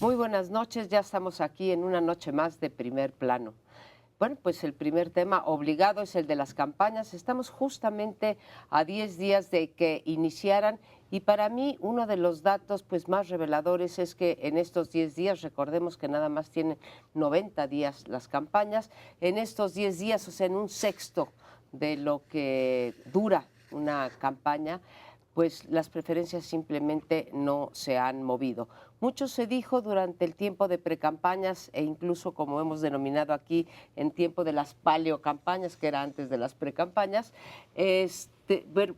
Muy buenas noches, ya estamos aquí en una noche más de Primer Plano. Bueno, pues el primer tema obligado es el de las campañas. Estamos justamente a 10 días de que iniciaran y para mí uno de los datos pues más reveladores es que en estos 10 días, recordemos que nada más tienen 90 días las campañas, en estos 10 días, o sea, en un sexto de lo que dura una campaña, pues las preferencias simplemente no se han movido. Mucho se dijo durante el tiempo de precampañas e incluso, como hemos denominado aquí, en tiempo de las paleocampañas, que era antes de las precampañas,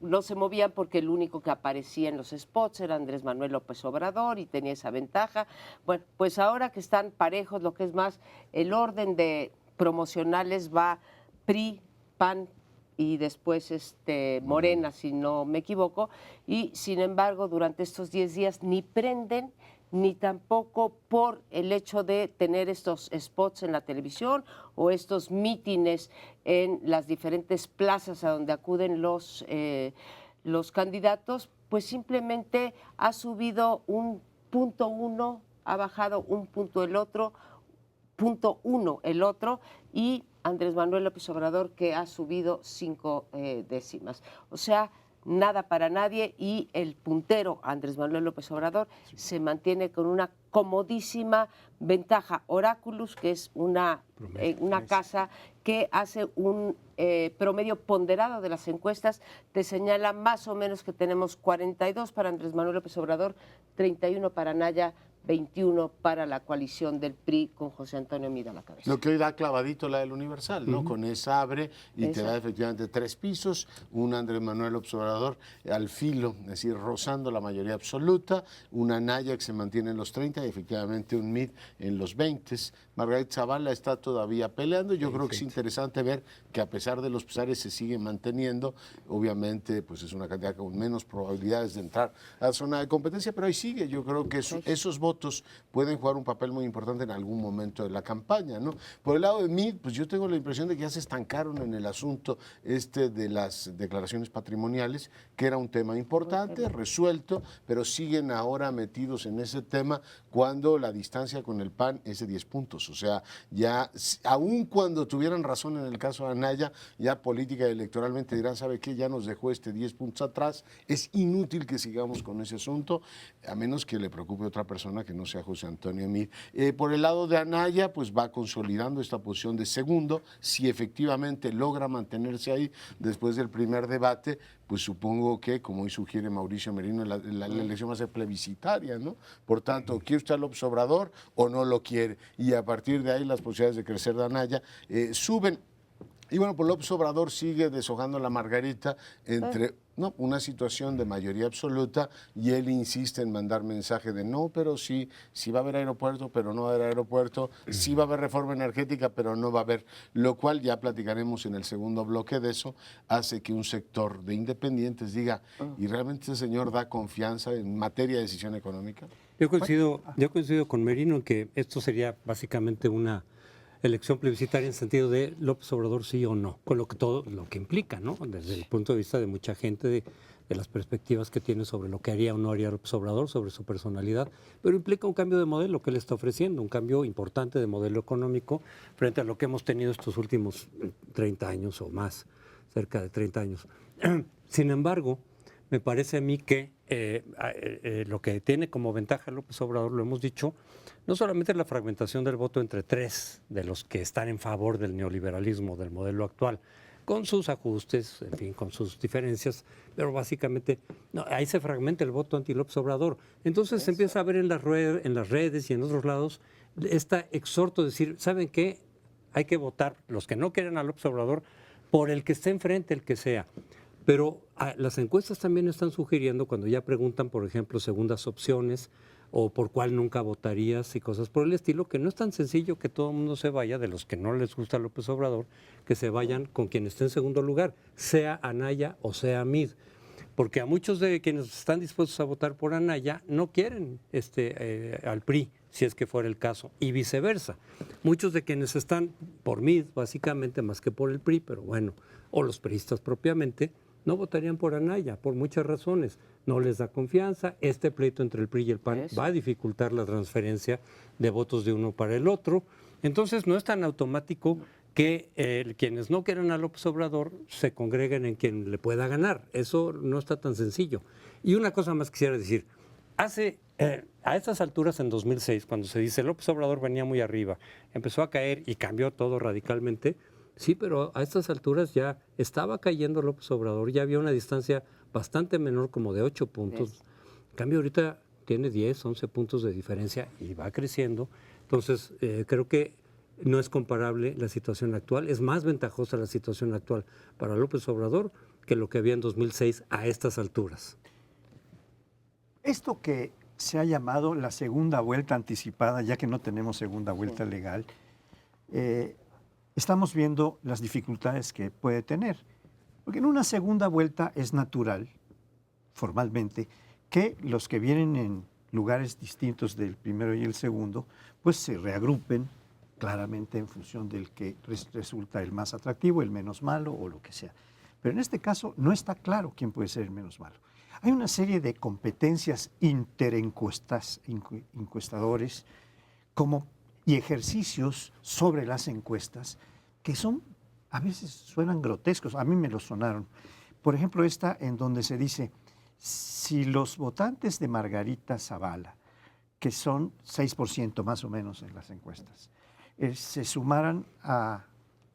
no se movían porque el único que aparecía en los spots era Andrés Manuel López Obrador y tenía esa ventaja. Bueno, pues ahora que están parejos, lo que es más, el orden de promocionales va PRI, PAN, y después Morena, si no me equivoco, y sin embargo durante estos 10 días ni prenden ni tampoco por el hecho de tener estos spots en la televisión o estos mítines en las diferentes plazas a donde acuden los candidatos, pues simplemente ha subido un punto uno, ha bajado un punto el otro, punto uno el otro, y Andrés Manuel López Obrador que ha subido 5 décimas. O sea, nada para nadie y el puntero Andrés Manuel López Obrador se mantiene con una comodísima ventaja. Oráculos, que es una casa que hace un promedio ponderado de las encuestas, te señala más o menos que tenemos 42 para Andrés Manuel López Obrador, 31 para Naya, 21 para la coalición del PRI con José Antonio Meade a la cabeza. Lo que hoy da clavadito la del Universal, ¿no? Con esa abre y te da efectivamente 3 pisos, un Andrés Manuel Obrador al filo, es decir, rozando la mayoría absoluta, una Naya que se mantiene en los 30 y efectivamente un Meade en los 20. Margarita Zavala está todavía peleando. Yo creo que es interesante ver que a pesar de los pesares se sigue manteniendo. Obviamente, pues es una cantidad con menos probabilidades de entrar a la zona de competencia, pero ahí sigue. Yo creo que esos votos pueden jugar un papel muy importante en algún momento de la campaña, ¿no? Por el lado de Meade, pues yo tengo la impresión de que ya se estancaron en el asunto de las declaraciones patrimoniales, que era un tema importante, resuelto, pero siguen ahora metidos en ese tema cuando la distancia con el PAN es de 10 puntos. O sea, ya, aun cuando tuvieran razón en el caso de Anaya, ya política y electoralmente dirán, ¿sabe qué? Ya nos dejó 10 puntos atrás, es inútil que sigamos con ese asunto, a menos que le preocupe a otra persona que no sea José Antonio Meade. Por el lado de Anaya, pues va consolidando esta posición de segundo. Si efectivamente logra mantenerse ahí después del primer debate, pues supongo que, como hoy sugiere Mauricio Merino, la elección va a ser plebiscitaria, ¿no? Por tanto, ¿quiere usted al López Obrador o no lo quiere? Y a partir de ahí las posibilidades de crecer de Anaya suben. Y bueno, pues López Obrador sigue deshojando la margarita entre una situación de mayoría absoluta y él insiste en mandar mensaje de no, pero sí va a haber aeropuerto, pero no va a haber aeropuerto, sí va a haber reforma energética, pero no va a haber, lo cual ya platicaremos en el segundo bloque de eso, hace que un sector de independientes diga, ¿y realmente ese señor da confianza en materia de decisión económica? Yo coincido con Merino en que esto sería básicamente una elección plebiscitaria en sentido de López Obrador sí o no, con todo lo que implica, ¿no? Desde el punto de vista de mucha gente, de las perspectivas que tiene sobre lo que haría o no haría López Obrador, sobre su personalidad, pero implica un cambio de modelo que él está ofreciendo, un cambio importante de modelo económico frente a lo que hemos tenido estos últimos 30 años o más, cerca de 30 años. Sin embargo, me parece a mí que lo que tiene como ventaja López Obrador, lo hemos dicho, no solamente la fragmentación del voto entre 3 de los que están en favor del neoliberalismo, del modelo actual, con sus ajustes, en fin, con sus diferencias, pero básicamente ahí se fragmenta el voto anti-López Obrador. Entonces se empieza a ver en las redes y en otros lados este exhorto de decir, ¿saben qué? Hay que votar, los que no quieren a López Obrador, por el que esté enfrente, el que sea. Pero las encuestas también están sugiriendo, cuando ya preguntan, por ejemplo, segundas opciones o por cuál nunca votarías y cosas por el estilo, que no es tan sencillo que todo el mundo se vaya, de los que no les gusta López Obrador, que se vayan con quien esté en segundo lugar, sea Anaya o sea Meade. Porque a muchos de quienes están dispuestos a votar por Anaya no quieren al PRI, si es que fuera el caso, y viceversa. Muchos de quienes están por Meade, básicamente, más que por el PRI, pero bueno, o los priistas propiamente, no votarían por Anaya, por muchas razones. No les da confianza, este pleito entre el PRI y el PAN va a dificultar la transferencia de votos de uno para el otro. Entonces no es tan automático que quienes no quieran a López Obrador se congreguen en quien le pueda ganar. Eso no está tan sencillo. Y una cosa más quisiera decir. A estas alturas, en 2006, cuando se dice López Obrador venía muy arriba, empezó a caer y cambió todo radicalmente, sí, pero a estas alturas ya estaba cayendo López Obrador, ya había una distancia bastante menor, como de 8 puntos. En cambio, ahorita tiene 10, 11 puntos de diferencia y va creciendo. Entonces, creo que no es comparable la situación actual, es más ventajosa la situación actual para López Obrador que lo que había en 2006 a estas alturas. Esto que se ha llamado la segunda vuelta anticipada, ya que no tenemos segunda vuelta legal, estamos viendo las dificultades que puede tener. Porque en una segunda vuelta es natural, formalmente, que los que vienen en lugares distintos del primero y el segundo, pues se reagrupen claramente en función del que resulta el más atractivo, el menos malo o lo que sea. Pero en este caso no está claro quién puede ser el menos malo. Hay una serie de competencias encuestadores y ejercicios sobre las encuestas que a veces suenan grotescos, a mí me lo sonaron. Por ejemplo, esta en donde se dice, si los votantes de Margarita Zavala, que son 6% más o menos en las encuestas, se sumaran a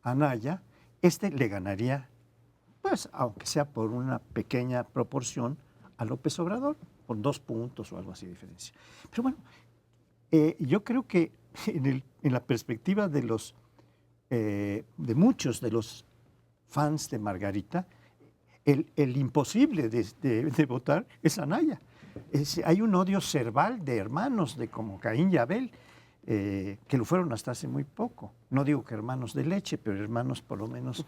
Anaya, le ganaría, pues aunque sea por una pequeña proporción, a López Obrador, por 2 puntos o algo así de diferencia. Pero bueno, yo creo que en la perspectiva de muchos de los fans de Margarita, el imposible de votar es Anaya. Hay un odio cerval de hermanos, de como Caín y Abel, que lo fueron hasta hace muy poco. No digo que hermanos de leche, pero hermanos por lo menos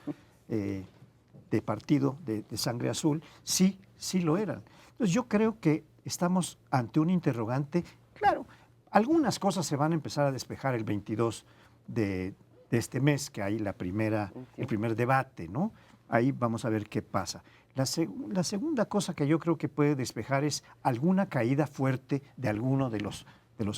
de partido, de sangre azul, sí lo eran. Entonces yo creo que estamos ante un interrogante. Claro, algunas cosas se van a empezar a despejar el 22 de este mes, que hay el primer debate, ¿no? Ahí vamos a ver qué pasa. La segunda cosa que yo creo que puede despejar es alguna caída fuerte de alguno de los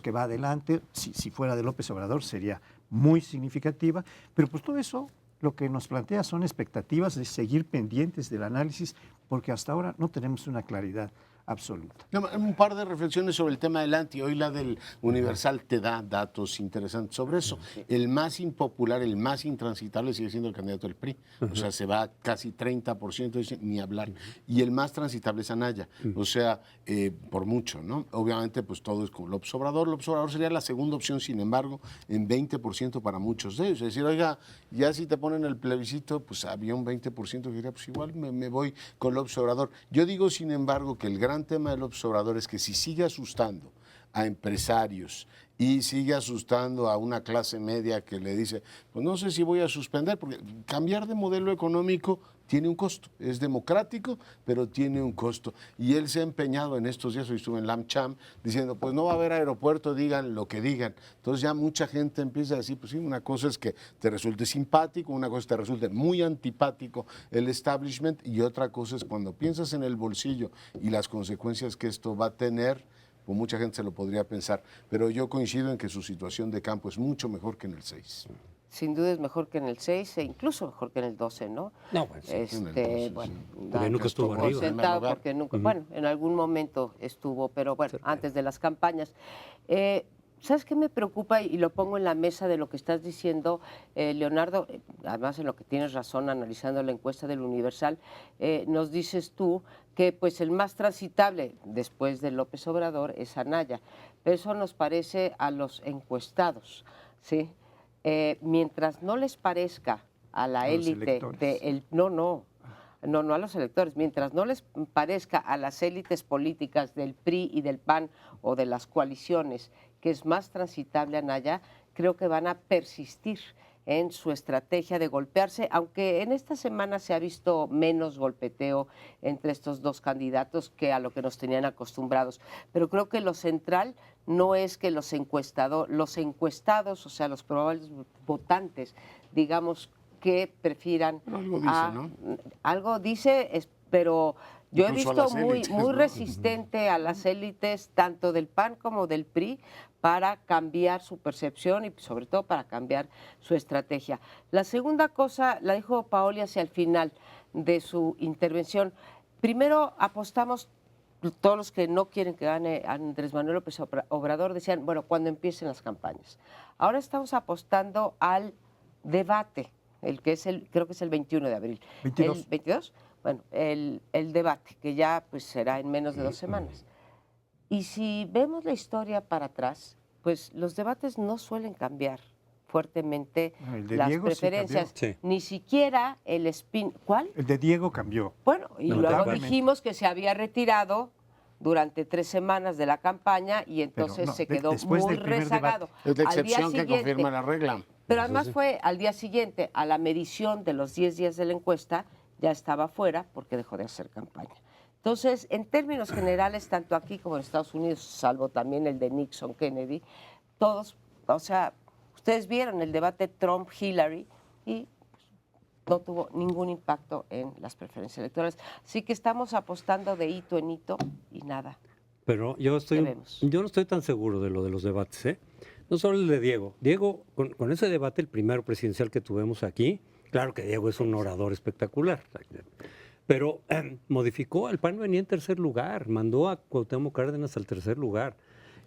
que va adelante. Si fuera de López Obrador sería muy significativa, pero pues todo eso lo que nos plantea son expectativas de seguir pendientes del análisis, porque hasta ahora no tenemos una claridad absoluta. Un par de reflexiones sobre el tema del anti. Hoy la del Universal te da datos interesantes sobre eso. El más impopular, el más intransitable sigue siendo el candidato del PRI. O sea, se va casi 30%, ni hablar. Y el más transitable es Anaya. O sea, por mucho, ¿no? Obviamente, pues todo es con López Obrador. López Obrador sería la segunda opción, sin embargo, en 20% para muchos de ellos. Es decir, oiga, ya si te ponen el plebiscito, pues había un 20% que diría, pues igual me voy con López Obrador. Yo digo, sin embargo, que el gran tema del López Obrador es que si sigue asustando a empresarios y sigue asustando a una clase media que le dice, pues no sé si voy a suspender, porque cambiar de modelo económico tiene un costo, es democrático, pero tiene un costo. Y él se ha empeñado en estos días, hoy estuve en LAMCHAM, diciendo, pues no va a haber aeropuerto, digan lo que digan. Entonces ya mucha gente empieza a decir, pues sí, una cosa es que te resulte simpático, una cosa es que te resulte muy antipático el establishment, y otra cosa es cuando piensas en el bolsillo y las consecuencias que esto va a tener, pues mucha gente se lo podría pensar. Pero yo coincido en que su situación de campo es mucho mejor que en el 6. Sin duda es mejor que en el 6 e incluso mejor que en el 12, ¿no? No, bueno, sí, en el 12, bueno, sí. Porque nunca estuvo arriba. Sentado porque nunca, bueno, en algún momento estuvo, pero bueno, antes de las campañas. ¿Sabes qué me preocupa? Y lo pongo en la mesa de lo que estás diciendo, Leonardo, además en lo que tienes razón, analizando la encuesta del Universal, nos dices tú que pues el más transitable después de López Obrador es Anaya. Pero eso nos parece a los encuestados, ¿sí? Mientras no les parezca a la élite no a los electores, mientras no les parezca a las élites políticas del PRI y del PAN o de las coaliciones que es más transitable Anaya, creo que van a persistir en su estrategia de golpearse, aunque en esta semana se ha visto menos golpeteo entre estos dos candidatos que a lo que nos tenían acostumbrados. Pero creo que lo central no es que los encuestados, o sea, los probables votantes, digamos, que prefieran algo dice, ¿no? Algo dice, pero yo he Incluso a visto las muy, élites, muy ¿no? resistente a las élites, tanto del PAN como del PRI, para cambiar su percepción y sobre todo para cambiar su estrategia. La segunda cosa la dijo Paoli hacia el final de su intervención. Primero apostamos, todos los que no quieren que gane Andrés Manuel López Obrador decían, bueno, cuando empiecen las campañas. Ahora estamos apostando al debate, creo que es el 21 de abril. 22. ¿El 22? Bueno, el debate, que ya pues será en menos de 2 semanas. Y si vemos la historia para atrás, pues los debates no suelen cambiar fuertemente Bueno, el de las Diego sí preferencias, cambió. Sí. ni siquiera el spin. ¿Cuál? El de Diego cambió. Bueno, y luego Notablemente. dijimos que se había retirado durante 3 semanas de la campaña y entonces no, se quedó después muy del primer rezagado. Es la Al día excepción que siguiente- confirma la regla. Pero además fue al día siguiente, a la medición de los 10 días de la encuesta, ya estaba fuera porque dejó de hacer campaña. Entonces, en términos generales, tanto aquí como en Estados Unidos, salvo también el de Nixon Kennedy, todos, o sea, ustedes vieron el debate Trump-Hillary y no tuvo ningún impacto en las preferencias electorales. Así que estamos apostando de hito en hito y nada. Pero yo vemos. no estoy tan seguro de lo de los debates, ¿eh? No solo el de Diego. Diego, con ese debate, el primero presidencial que tuvimos aquí, claro que Diego es un orador espectacular, pero modificó, el PAN venía en tercer lugar, mandó a Cuauhtémoc Cárdenas al tercer lugar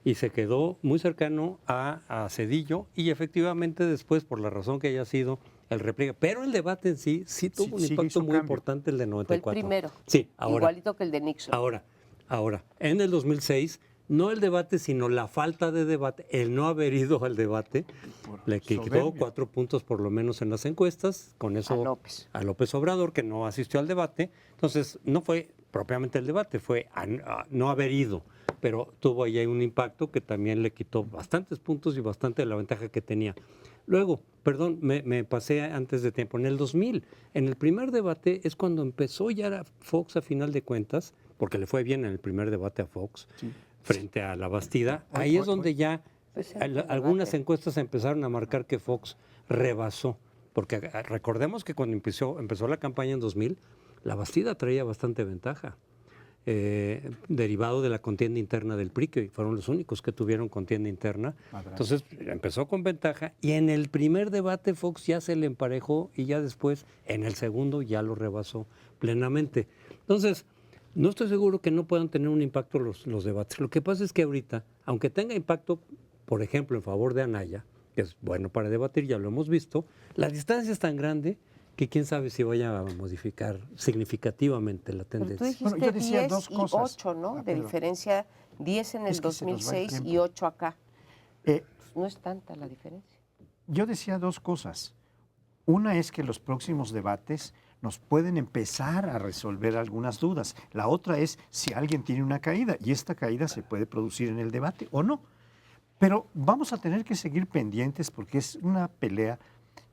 y se quedó muy cercano a Zedillo y efectivamente después, por la razón que haya sido, el repliegue. Pero el debate en sí tuvo un sí impacto hizo muy cambio. importante, el de Fue 94. el primero. Sí, ahora. Igualito que el de Nixon. Ahora, en el 2006, no el debate, sino la falta de debate, el no haber ido al debate, le quitó soberbio. 4 puntos por lo menos en las encuestas, con eso A López. Obrador, que no asistió al debate. Entonces, no fue propiamente el debate, fue a no haber ido, pero tuvo ahí un impacto que también le quitó bastantes puntos y bastante de la ventaja que tenía. Luego, perdón, me pasé antes de tiempo. En el 2000, en el primer debate es cuando empezó ya Fox a final de cuentas, porque le fue bien en el primer debate a Fox, frente a la Bastida. Ahí es donde ya Pues el algunas debate. encuestas empezaron a marcar que Fox rebasó. Porque recordemos que cuando empezó la campaña en 2000, la Bastida traía bastante ventaja. Derivado de la contienda interna del PRI, que fueron los únicos que tuvieron contienda interna. Entonces empezó con ventaja y en el primer debate Fox ya se le emparejó y ya después en el segundo ya lo rebasó plenamente. Entonces, no estoy seguro que no puedan tener un impacto los debates. Lo que pasa es que ahorita, aunque tenga impacto, por ejemplo, en favor de Anaya, que es bueno para debatir, ya lo hemos visto, la distancia es tan grande que quién sabe si vaya a modificar significativamente la Pero tú tendencia. dijiste Bueno, yo decía 10 dos y cosas. 8, ¿no? De Perdón. diferencia, 10 en el Es que se nos va el 2006 y tiempo. 8 acá. Eh, Pues no es tanta la diferencia. Yo decía dos cosas. Una es que los próximos debates nos pueden empezar a resolver algunas dudas. La otra es si alguien tiene una caída y esta caída se puede producir en el debate o no. Pero vamos a tener que seguir pendientes porque es una pelea,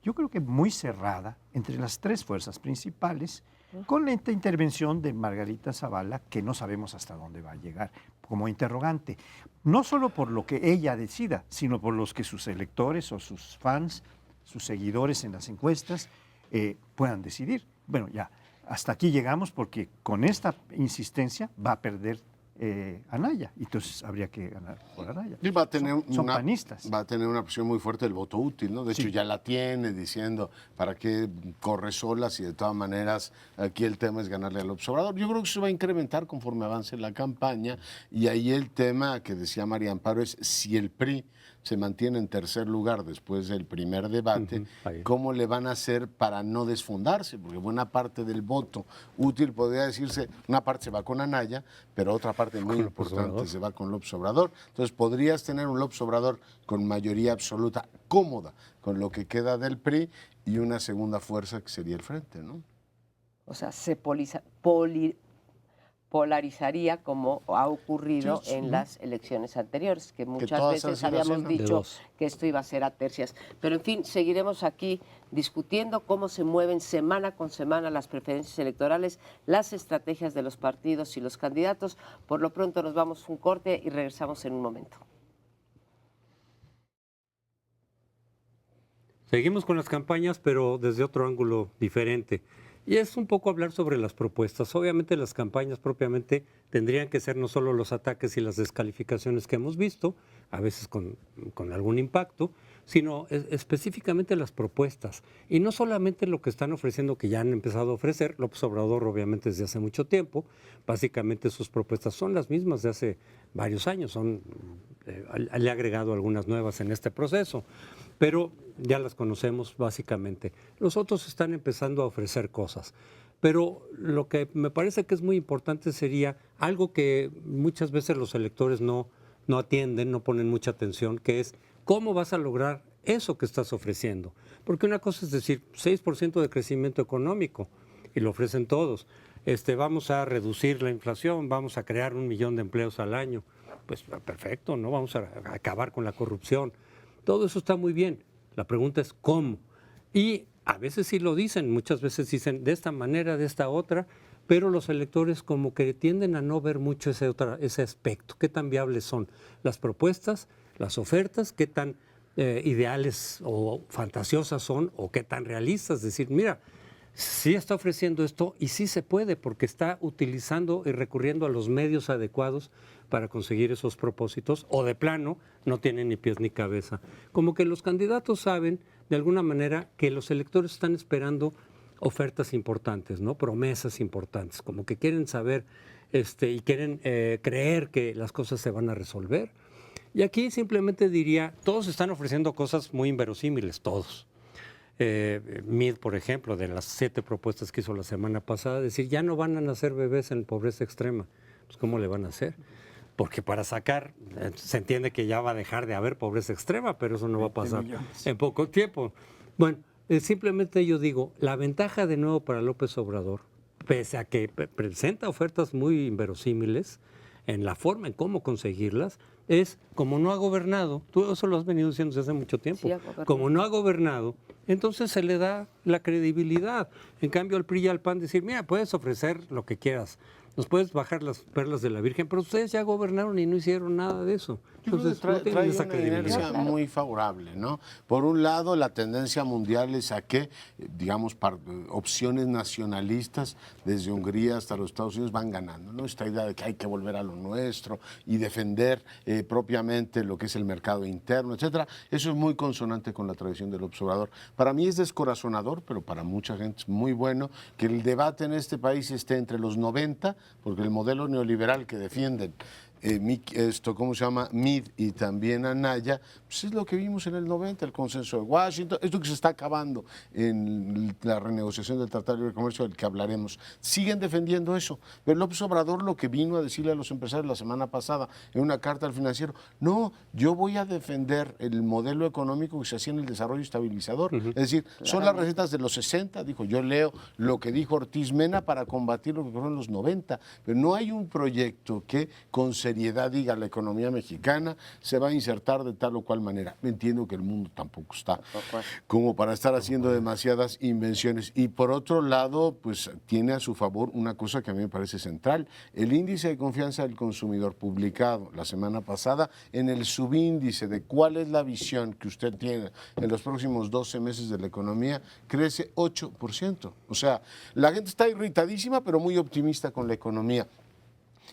yo creo que muy cerrada entre las 3 fuerzas principales, con la intervención de Margarita Zavala, que no sabemos hasta dónde va a llegar, como interrogante. No solo por lo que ella decida, sino por los que sus electores o sus fans, sus seguidores en las encuestas, puedan decidir. Bueno, ya, hasta aquí llegamos porque con esta insistencia va a perder Anaya, entonces habría que ganar por Anaya. Y va a tener Son panistas. Va a tener una presión muy fuerte del voto útil, ¿no? De hecho, Sí. ya la tiene diciendo, ¿para qué corre sola si de todas maneras aquí el tema es ganarle al López Obrador? Yo creo que eso va a incrementar conforme avance la campaña y ahí el tema que decía María Amparo es si el PRI se mantiene en tercer lugar después del primer debate, Ahí. ¿cómo le van a hacer para no desfondarse? Porque buena parte del voto útil podría decirse, una parte se va con Anaya, pero otra parte muy Con López importante Obrador. se va con López Obrador. Entonces podrías tener un López Obrador con mayoría absoluta cómoda con lo que queda del PRI y una segunda fuerza que sería el Frente, ¿no? O sea, se polarizaría como ha ocurrido en las elecciones anteriores, que muchas todas han veces sido así, habíamos ¿no? De dicho dos. que esto iba a ser a tercias. Pero en fin, seguiremos aquí discutiendo cómo se mueven semana con semana las preferencias electorales, las estrategias de los partidos y los candidatos. Por lo pronto nos vamos a un corte y regresamos en un momento. Seguimos con las campañas, pero desde otro ángulo diferente. Y es un poco hablar sobre las propuestas. Obviamente las campañas propiamente tendrían que ser no solo los ataques y las descalificaciones que hemos visto, a veces con algún impacto, sino específicamente las propuestas. Y no solamente lo que están ofreciendo, que ya han empezado a ofrecer, López Obrador obviamente desde hace mucho tiempo, básicamente sus propuestas son las mismas de hace varios años, le ha agregado algunas nuevas en este proceso, pero ya las conocemos básicamente. Los otros están empezando a ofrecer cosas. Pero lo que me parece que es muy importante sería algo que muchas veces los electores no atienden, no ponen mucha atención, que es cómo vas a lograr eso que estás ofreciendo. Porque una cosa es decir, 6% de crecimiento económico, y lo ofrecen todos. Vamos a reducir la inflación, vamos a crear 1 millón de empleos al año. Pues perfecto, ¿no? Vamos a acabar con la corrupción. Todo eso está muy bien. La pregunta es ¿cómo? Y a veces sí lo dicen, muchas veces dicen de esta manera, de esta otra, pero los electores como que tienden a no ver mucho ese aspecto. ¿Qué tan viables son las propuestas, las ofertas? ¿Qué tan ideales o fantasiosas son o qué tan realistas? Es decir, mira, sí está ofreciendo esto y sí se puede porque está utilizando y recurriendo a los medios adecuados para conseguir esos propósitos, o de plano no tienen ni pies ni cabeza. Como que los candidatos saben de alguna manera que los electores están esperando ofertas importantes, ¿no? Promesas importantes, como que quieren saber y quieren creer que las cosas se van a resolver. Y aquí simplemente diría, todos están ofreciendo cosas muy inverosímiles, todos. Mid, por ejemplo, de las 7 propuestas que hizo la semana pasada, decir, ya no van a nacer bebés en pobreza extrema. Pues, ¿cómo le van a hacer? Porque para sacar, se entiende que ya va a dejar de haber pobreza extrema, pero eso no va a pasar en poco tiempo. Bueno, simplemente yo digo, la ventaja de nuevo para López Obrador, pese a que presenta ofertas muy inverosímiles, en la forma en cómo conseguirlas, es como no ha gobernado, tú eso lo has venido diciendo desde hace mucho tiempo, como no ha gobernado, entonces se le da la credibilidad. En cambio al PRI y al PAN decir, mira, puedes ofrecer lo que quieras, nos puedes bajar las perlas de la Virgen, pero ustedes ya gobernaron y no hicieron nada de eso. Entonces trae no tienen esa una credibilidad. inercia muy favorable, ¿no? Por un lado, la tendencia mundial es a que, digamos, opciones nacionalistas, desde Hungría hasta los Estados Unidos, van ganando, ¿no? Esta idea de que hay que volver a lo nuestro y defender propiamente lo que es el mercado interno, etcétera. Eso es muy consonante con la tradición del observador. Para mí es descorazonador, pero para mucha gente es muy bueno que el debate en este país esté entre los 90, porque el modelo neoliberal que defienden ¿cómo se llama? Mid y también Anaya, pues es lo que vimos en el 90, el consenso de Washington, esto que se está acabando en la renegociación del Tratado de Libre Comercio del que hablaremos. Siguen defendiendo eso, pero López Obrador lo que vino a decirle a los empresarios la semana pasada en una carta al financiero, no, yo voy a defender el modelo económico que se hacía en el desarrollo estabilizador, es decir, son las recetas de los 60, dijo, yo leo lo que dijo Ortiz Mena para combatir lo que fueron los 90, pero no hay un proyecto que con seriedad diga la economía mexicana se va a insertar de tal o cual manera. Entiendo que el mundo tampoco está como para estar haciendo demasiadas invenciones. Y por otro lado, pues tiene a su favor una cosa que a mí me parece central, el índice de confianza del consumidor publicado la semana pasada en el subíndice de cuál es la visión que usted tiene en los próximos 12 meses de la economía, crece 8%. O sea, la gente está irritadísima, pero muy optimista con la economía.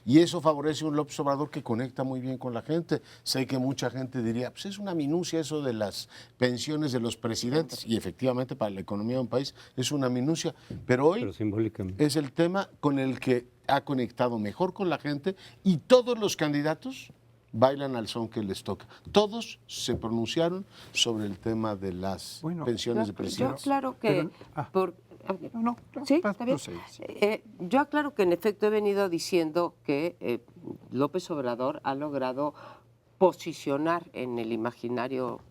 Y eso favorece un López Obrador que conecta muy bien con la gente. Sé que mucha gente diría, pues es una minucia eso de las pensiones de los presidentes, y efectivamente para la economía de un país es una minucia, pero hoy es el tema con el que ha conectado mejor con la gente y todos los candidatos bailan al son que les toca. Todos se pronunciaron sobre el tema de las pensiones de presidentes. Yo claro que... No, ¿sí? ¿Está bien? Yo aclaro que en efecto he venido diciendo que López Obrador ha logrado posicionar en el imaginario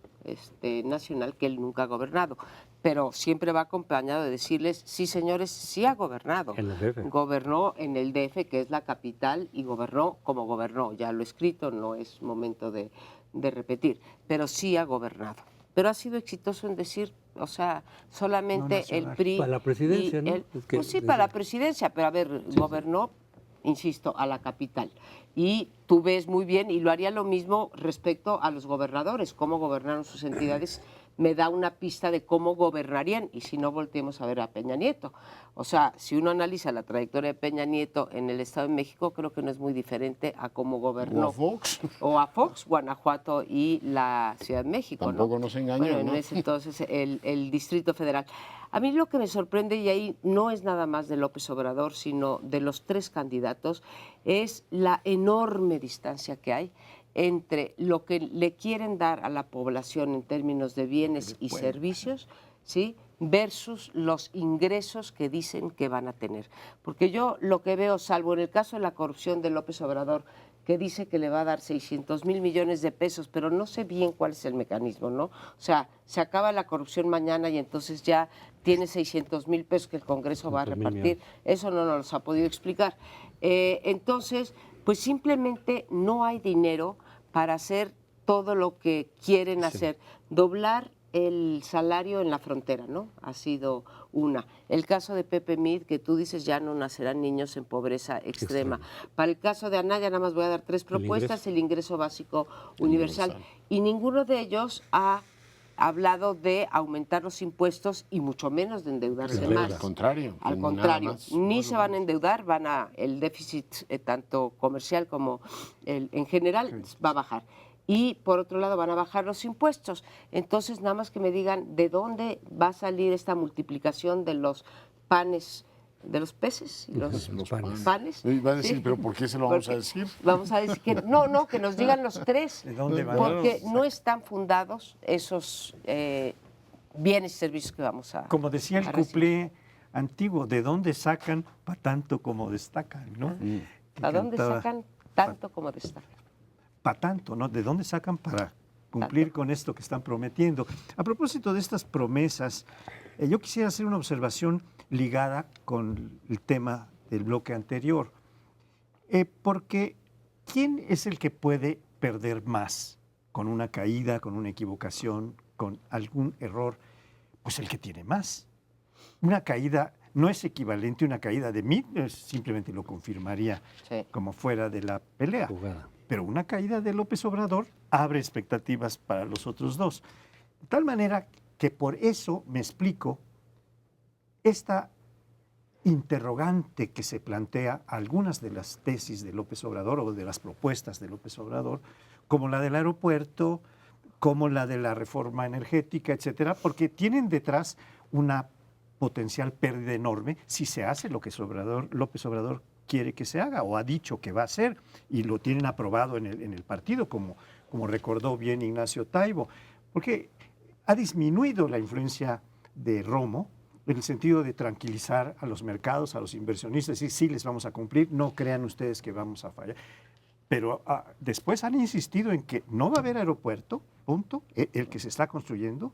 nacional que él nunca ha gobernado, pero siempre va acompañado de decirles, sí señores, sí ha gobernado. En el DF. Gobernó en el DF, que es la capital, y gobernó como gobernó. Ya lo he escrito, no es momento de repetir, pero sí ha gobernado. Pero ha sido exitoso en decir, o sea, solamente el PRI... Para la presidencia, ¿no? Pues sí, para la presidencia, pero a ver, gobernó, insisto, a la capital. Y tú ves muy bien, y lo haría lo mismo respecto a los gobernadores, cómo gobernaron sus entidades, me da una pista de cómo gobernarían, y si no, volteemos a ver a Peña Nieto. O sea, si uno analiza la trayectoria de Peña Nieto en el Estado de México, creo que no es muy diferente a cómo gobernó. O a Fox. O a Fox, Guanajuato y la Ciudad de México. Tampoco nos engañó, bueno, ¿no? en ese entonces el Distrito Federal. A mí lo que me sorprende, y ahí no es nada más de López Obrador, sino de los tres candidatos, es la enorme distancia que hay entre lo que le quieren dar a la población en términos de bienes y servicios, ¿sí?, versus los ingresos que dicen que van a tener. Porque yo lo que veo, salvo en el caso de la corrupción de López Obrador, que dice que le va a dar 600,000 millones de pesos, pero no sé bien cuál es el mecanismo, ¿no? O sea, se acaba la corrupción mañana y entonces ya tiene 600,000 pesos que el Congreso va a repartir. Eso no nos ha podido explicar. Entonces, pues simplemente no hay dinero para hacer todo lo que quieren hacer. Doblar el salario en la frontera, ¿no? Ha sido una. El caso de Pepe Mid, que tú dices ya no nacerán niños en pobreza extrema. Para el caso de Anaya, nada más voy a dar tres propuestas: el ingreso básico universal. Y ninguno de ellos ha hablado de aumentar los impuestos y mucho menos de endeudarse más. Al contrario. Al contrario, ni se van a endeudar, el déficit tanto comercial como en general va a bajar. Y por otro lado van a bajar los impuestos. Entonces, nada más que me digan de dónde va a salir esta multiplicación de los panes, de los peces y los panes. Va a decir, ¿pero por qué se lo vamos a decir? Vamos a decir que no, que nos digan los tres. ¿De dónde van? Porque no están fundados esos bienes y servicios que vamos a Como decía el cuplé antiguo, ¿de dónde sacan para tanto como destacan? ¿No? ¿A dónde sacan tanto como destacan? Para tanto, ¿no? ¿De dónde sacan para cumplir con esto que están prometiendo? A propósito de estas promesas, yo quisiera hacer una observación ligada con el tema del bloque anterior, porque ¿quién es el que puede perder más con una caída, con una equivocación, con algún error? Pues el que tiene más. Una caída no es equivalente a una caída de Mid, simplemente lo confirmaría como fuera de la pelea. Pero una caída de López Obrador abre expectativas para los otros dos. De tal manera que por eso me explico esta interrogante que se plantea a algunas de las tesis de López Obrador o de las propuestas de López Obrador, como la del aeropuerto, como la de la reforma energética, etcétera, porque tienen detrás una potencial pérdida enorme si se hace lo que López Obrador quiere que se haga o ha dicho que va a hacer, y lo tienen aprobado en el partido, como recordó bien Ignacio Taibo, porque ha disminuido la influencia de Romo en el sentido de tranquilizar a los mercados, a los inversionistas, y sí les vamos a cumplir, no crean ustedes que vamos a fallar. Pero después han insistido en que no va a haber aeropuerto, punto, el que se está construyendo,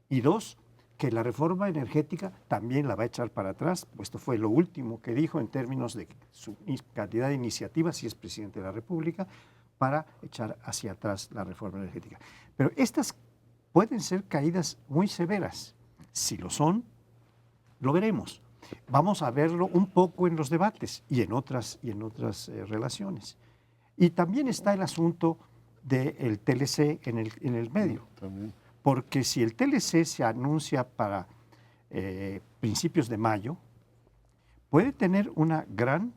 y dos, que la reforma energética también la va a echar para atrás, pues esto fue lo último que dijo en términos de su cantidad de iniciativas, si es presidente de la República, para echar hacia atrás la reforma energética. Pero estas pueden ser caídas muy severas. Si lo son, lo veremos. Vamos a verlo un poco en los debates y en otras relaciones. Y también está el asunto del TLC en el medio. También. Porque si el TLC se anuncia para principios de mayo, puede tener una gran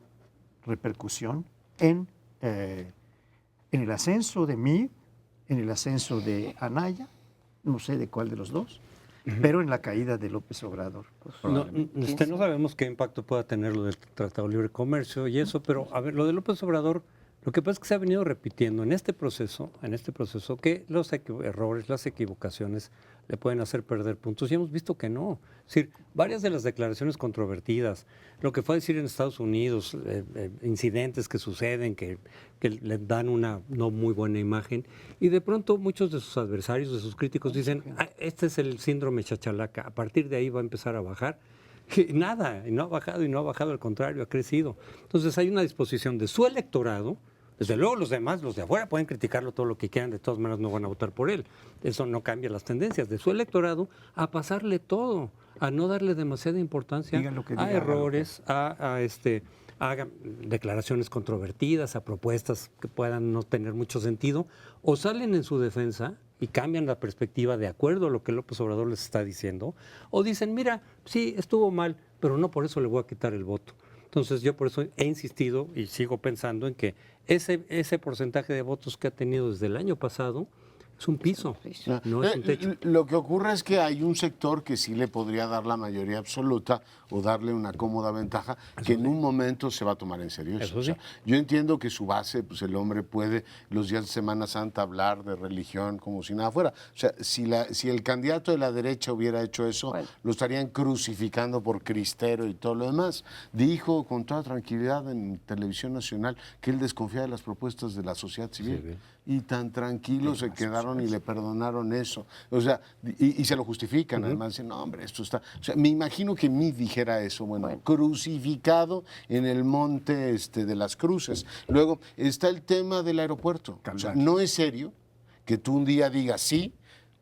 repercusión en el ascenso de Mid, en el ascenso de Anaya, no sé de cuál de los dos, pero en la caída de López Obrador. No sabemos qué impacto pueda tener lo del Tratado de Libre Comercio y eso, pero a ver, lo de López Obrador, lo que pasa es que se ha venido repitiendo en este proceso que los errores, las equivocaciones le pueden hacer perder puntos, y hemos visto que no. Es decir, varias de las declaraciones controvertidas, lo que fue a decir en Estados Unidos, incidentes que suceden, que le dan una no muy buena imagen, y de pronto muchos de sus adversarios, de sus críticos dicen, este es el síndrome chachalaca, a partir de ahí va a empezar a bajar. Y nada, y no ha bajado, al contrario, ha crecido. Entonces hay una disposición de su electorado. Desde luego los demás, los de afuera, pueden criticarlo todo lo que quieran, de todas maneras no van a votar por él. Eso no cambia las tendencias de su electorado a pasarle todo, a no darle demasiada importancia a errores, a declaraciones controvertidas, a propuestas que puedan no tener mucho sentido, o salen en su defensa y cambian la perspectiva de acuerdo a lo que López Obrador les está diciendo, o dicen, mira, sí, estuvo mal, pero no por eso le voy a quitar el voto. Entonces yo por eso he insistido y sigo pensando en que ese porcentaje de votos que ha tenido desde el año pasado es un piso, no es un techo. Lo que ocurre es que hay un sector que sí le podría dar la mayoría absoluta o darle una cómoda ventaja que en un momento se va a tomar en serio. Eso O sea, sí. yo entiendo que su base, pues el hombre puede los días de Semana Santa hablar de religión como si nada fuera. O sea, si el candidato de la derecha hubiera hecho eso, Bueno. lo estarían crucificando por cristero y todo lo demás. Dijo con toda tranquilidad en Televisión Nacional que él desconfía de las propuestas de la sociedad civil. Sí, Y tan tranquilos se quedaron y le perdonaron eso. O sea, y se lo justifican. Además dicen, no, hombre, esto está... O sea, me imagino que Meade dijera eso, bueno, crucificado en el monte de las cruces. Luego está el tema del aeropuerto. O sea, no es serio que tú un día digas sí,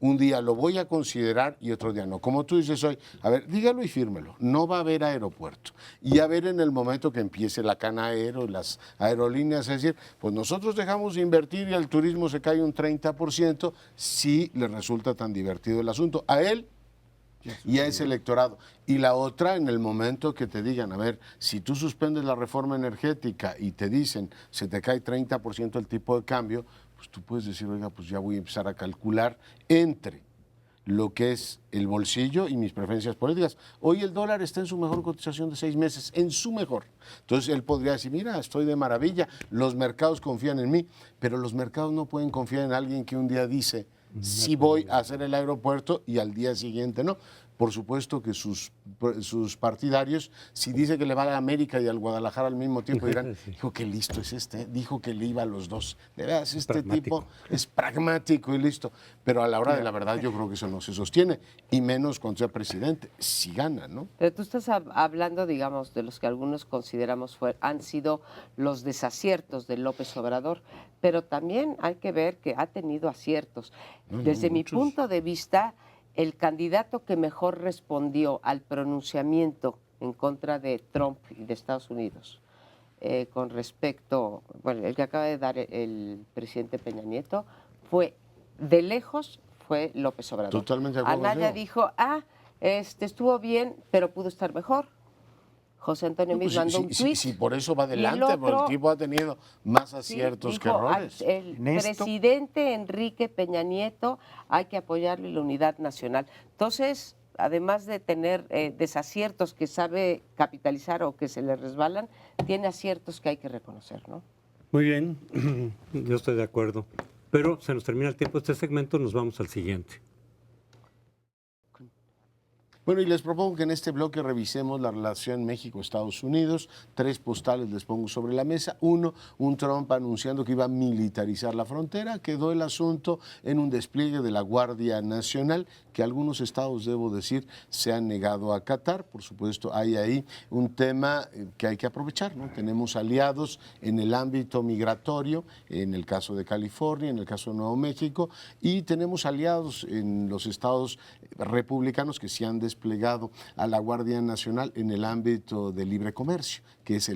un día lo voy a considerar y otro día no. Como tú dices hoy, a ver, dígalo y fírmelo. No va a haber aeropuerto. Y a ver en el momento que empiece la Canaero, las aerolíneas, es decir, pues nosotros dejamos de invertir y al turismo se cae un 30%, si le resulta tan divertido el asunto. A él y a ese electorado. Y la otra, en el momento que te digan, a ver, si tú suspendes la reforma energética y te dicen, se te cae 30% el tipo de cambio, pues tú puedes decir, oiga, pues ya voy a empezar a calcular entre lo que es el bolsillo y mis preferencias políticas. Hoy el dólar está en su mejor cotización de 6 meses, en su mejor. Entonces él podría decir, mira, estoy de maravilla, los mercados confían en mí, pero los mercados no pueden confiar en alguien que un día dice, sí voy a hacer el aeropuerto y al día siguiente no. Por supuesto que sus partidarios, si dice que le va a la América y al Guadalajara al mismo tiempo, dirán, dijo que listo es dijo que le iba a los dos. De veras, este tipo es pragmático y listo. Pero a la hora de la verdad yo creo que eso no se sostiene, y menos cuando sea presidente, si gana, ¿no? Pero tú estás hablando, digamos, de los que algunos consideramos han sido los desaciertos de López Obrador, pero también hay que ver que ha tenido aciertos. Desde mi punto de vista, el candidato que mejor respondió al pronunciamiento en contra de Trump y de Estados Unidos, con respecto, bueno, el que acaba de dar el presidente Peña Nieto, de lejos fue López Obrador. Totalmente de acuerdo. Anaya dijo, estuvo bien, pero pudo estar mejor. José Antonio Meade mandó un tuit. Sí, por eso va adelante, porque el tipo ha tenido más aciertos que errores. El presidente Enrique Peña Nieto hay que apoyarlo y la unidad nacional. Entonces, además de tener desaciertos que sabe capitalizar o que se le resbalan, tiene aciertos que hay que reconocer, ¿no? Muy bien, yo estoy de acuerdo. Pero se nos termina el tiempo de este segmento, nos vamos al siguiente. Bueno, y les propongo que en este bloque revisemos la relación México-Estados Unidos. 3 postales les pongo sobre la mesa. 1, un Trump anunciando que iba a militarizar la frontera. Quedó el asunto en un despliegue de la Guardia Nacional, que algunos estados, debo decir, se han negado a acatar. Por supuesto, hay ahí un tema que hay que aprovechar, ¿no? Tenemos aliados en el ámbito migratorio, en el caso de California, en el caso de Nuevo México, y tenemos aliados en los estados republicanos que se han desplegado a la Guardia Nacional en el ámbito de libre comercio, que es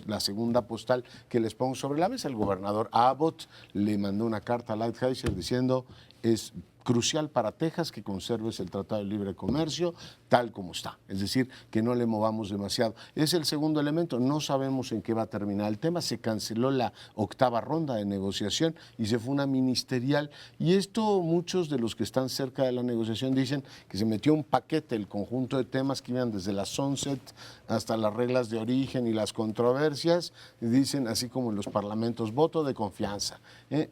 la segunda postal que les pongo sobre la mesa. El gobernador Abbott le mandó una carta a Lighthizer diciendo es crucial para Texas que conserves el Tratado de Libre Comercio tal como está, es decir, que no le movamos demasiado. Es el segundo elemento, no sabemos en qué va a terminar el tema, se canceló la 8ª ronda de negociación y se fue una ministerial, y esto muchos de los que están cerca de la negociación dicen que se metió un paquete, el conjunto de temas que iban desde la sunset hasta las reglas de origen y las controversias, y dicen así como en los parlamentos, voto de confianza.